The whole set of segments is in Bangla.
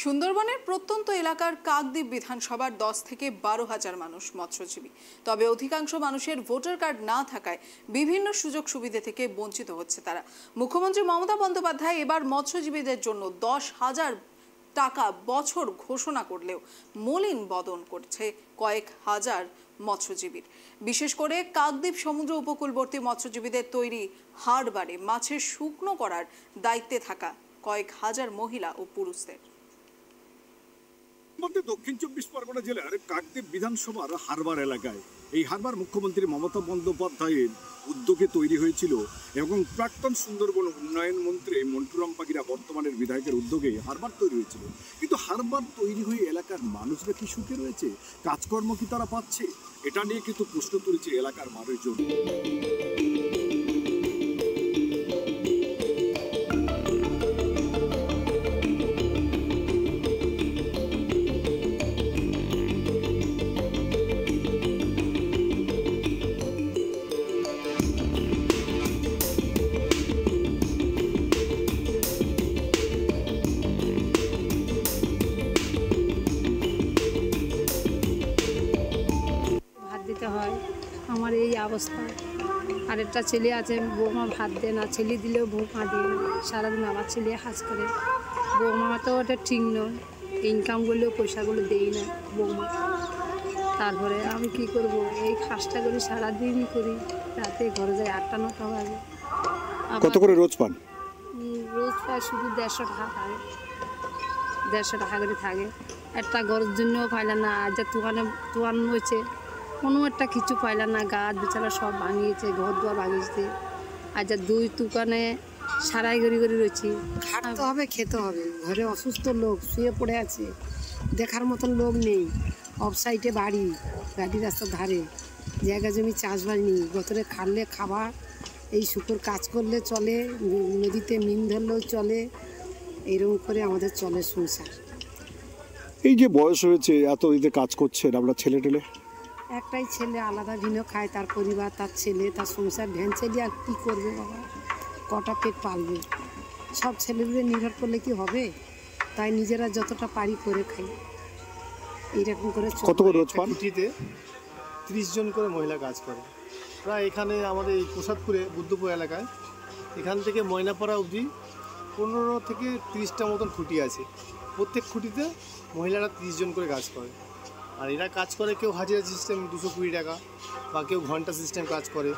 সুন্দরবনের প্রত্যন্ত এলাকার কাকদ্বীপ বিধানসভার 10 থেকে 12,000 মানুষ মৎস্যজীবী। তবে অধিকাংশ মানুষের ভোটার কার্ড না থাকায় বিভিন্ন সুযোগ সুবিধা থেকে বঞ্চিত হচ্ছে তারা। মুখ্যমন্ত্রী মমতা বন্দ্যোপাধ্যায় এবার মৎস্যজীবীদের জন্য 10,000 টাকা বছর ঘোষণা করলেও মলিন বদন করছে কয়েক হাজার মৎস্যজীবীর। বিশেষ করে কাকদ্বীপ সমুদ্র উপকূলবর্তী মৎস্যজীবীদের তৈরি হাড়বারে মাছের শুকনো করার দায়িত্বে থাকা কয়েক হাজার মহিলা ও পুরুষদের। দক্ষিণ 24 পরগনা জেলার কাকদ্বীপ বিধানসভার হারবার এলাকায় এই হারবার মুখ্যমন্ত্রী মমতা বন্দ্যোপাধ্যায়ের উদ্যোগে তৈরি হয়েছিল এবং প্রাক্তন সুন্দরবন উন্নয়ন মন্ত্রী মন্টুরাম পাগিরা বর্তমানের বিধায়কের উদ্যোগে হারবার তৈরি হয়েছিল। কিন্তু হারবার তৈরি হয়ে এলাকার মানুষরা কি সুখে রয়েছে? কাজকর্ম কি তারা পাচ্ছে? এটা নিয়ে কিন্তু প্রশ্ন তুলেছে এলাকার মানুষজন। দিতে হয় আমার এই অবস্থা। আরেকটা ছেলে আছে, বৌমা ভাত দেয় না, ছেলে দিলেও বৌমা দেয় না, সারাদিন আমার ছেলে হাজ করে। বৌমা তো ওটা ঠিক নয়, ইনকামগুলো পয়সাগুলো দেই না বৌমা। তারপরে আমি কি করব, এই কাজটা করি সারাদিন করি, রাতে ঘরে যাই 8-9টা বাজে। কত করে রোজ পান? রোজ পাই শুধু 150 টাকা থাকে, 150 টাকা করে থাকে। একটা ঘরের জন্যও পাইলাম না, আজ যা তুয়ান হয়েছে কোনো একটা কিছু পাইলাম না। গাছ বেচারা সব ভাঙিয়েছে, ঘর দুয়ার ভাঙিয়েছে। আর যা 2 দোকানে সারাই গড়ি রয়েছি। খাটতে হবে, খেতে হবে। ঘরে অসুস্থ লোক শুয়ে পড়ে আছে, দেখার মতন লোক নেই। অফ সাইডে বাড়ি, গাড়ি রাস্তার ধারে, জায়গা জমি চাষবাস নেই। গতরে খাললে খাবার, এই শুকর কাজ করলে চলে, নদীতে মিন ধরলেও চলে। এইরকম করে আমাদের চলে সংসার। এই যে বয়স হয়েছে, এত ঈদে কাজ করছেন আমরা, ছেলে টেলে? একটাই ছেলে, আলাদা ভিন্ন খায়, তার পরিবার, তার ছেলে, তার সংসার ভ্যান ছেলে। আর কী করবে বাবা, কটা পেট পালবে? সব ছেলেদের নির্ভর করলে কি হবে? তাই নিজেরা যতটা পারি করে খাই, এইরকম করে। কত করে রোজ পান? 30 জন করে মহিলা কাজ করে প্রায় এখানে আমাদের এই প্রসাদপুরে বুদ্ধপুর এলাকায়। এখান থেকে ময়নাপাড়া অবধি 15 থেকে 30টা মতন খুঁটি আছে। প্রত্যেক খুঁটিতে মহিলারা 30 জন করে কাজ করে। আর এরা কাজ করে কেউ হাজিরা সিস্টেম 220 টাকা, বা কেউ ঘন্টা সিস্টেম কাজ করে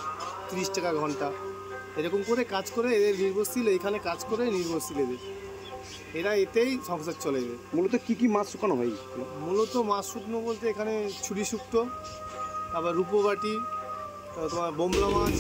30 টাকা ঘন্টা। এরকম করে কাজ করে এদের নির্ভরশীল, এখানে কাজ করে নির্ভরশীল এরা এতেই সংসার চলে যাবে। মূলত কি মাছ শুকানো হয়? মূলত মাছ শুকনো বলতে এখানে ছুরি শুক্তো, আবার রূপোবাটি, তোমার বোমলা মাছ।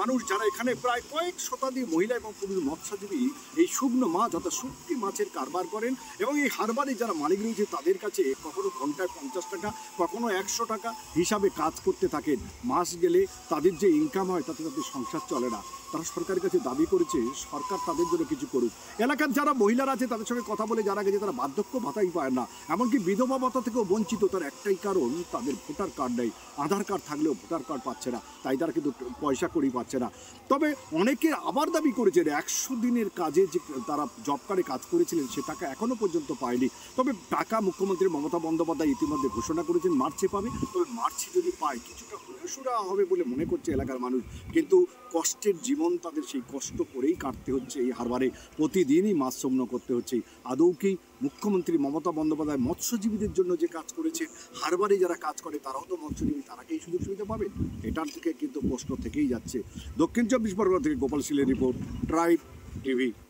মানুষ যারা এখানে প্রায় কয়েক শতাধিক মহিলা এবং পুরুষ মৎস্যজীবী এই শুকনো মাছ অর্থাৎ শুটকি মাছের কারবার করেন এবং এই হারবারে যারা মালিক রয়েছে তাদের কাছে কখনো ঘন্টায় 50 টাকা, কখনো 100 টাকা হিসাবে কাজ করতে থাকেন। মাস গেলে তাদের যে ইনকাম হয় তাতে তাদের সংসার চলে না। তারা সরকারের কাছে দাবি করেছে সরকার তাদের জন্য কিছু করুক। এলাকার যারা মহিলারা আছে তাদের সঙ্গে কথা বলে জানা গেছে তারা বার্ধক্য ভাতাই পায় না, এমনকি বিধবা ভাতা থেকেও বঞ্চিত। তার একটাই কারণ, তাদের ভোটার কার্ড নেই। আধার কার্ড থাকলেও ভোটার কার্ড পাচ্ছে না, তাই তারা কিন্তু পয়সা করেই পাচ্ছে না। তবে অনেকে আবার দাবি করেছে 100 দিনের কাজে যে তারা জব কার্ডে কাজ করেছিলেন সে টাকা এখনো পর্যন্ত পায়নি। তবে টাকা মুখ্যমন্ত্রী মমতা বন্দ্যোপাধ্যায় ইতিমধ্যে ঘোষণা করেছেন মার্চে পাবে। তবে মার্চে যদি পায় কিছুটা সুরা হবে বলে মনে করছে এলাকার মানুষ। কিন্তু কষ্টের জীবন তাদের, সেই কষ্ট করেই কাটতে হচ্ছে এই হারবারে, প্রতিদিনই মাছ সংগ্রহ করতে হচ্ছে। আদৌ কি মুখ্যমন্ত্রী মমতা বন্দ্যোপাধ্যায় মৎস্যজীবীদের জন্য যে কাজ করেছে, হারবারে যারা কাজ করে তারাও তো মৎস্যজীবী, তারা কি এই সুযোগ সুবিধা পাবে? এটার থেকে কিন্তু প্রশ্ন থেকেই যাচ্ছে। দক্ষিণ 24 পরগনা থেকে গোপাল শীলের রিপোর্ট, ট্রাইব টিভি।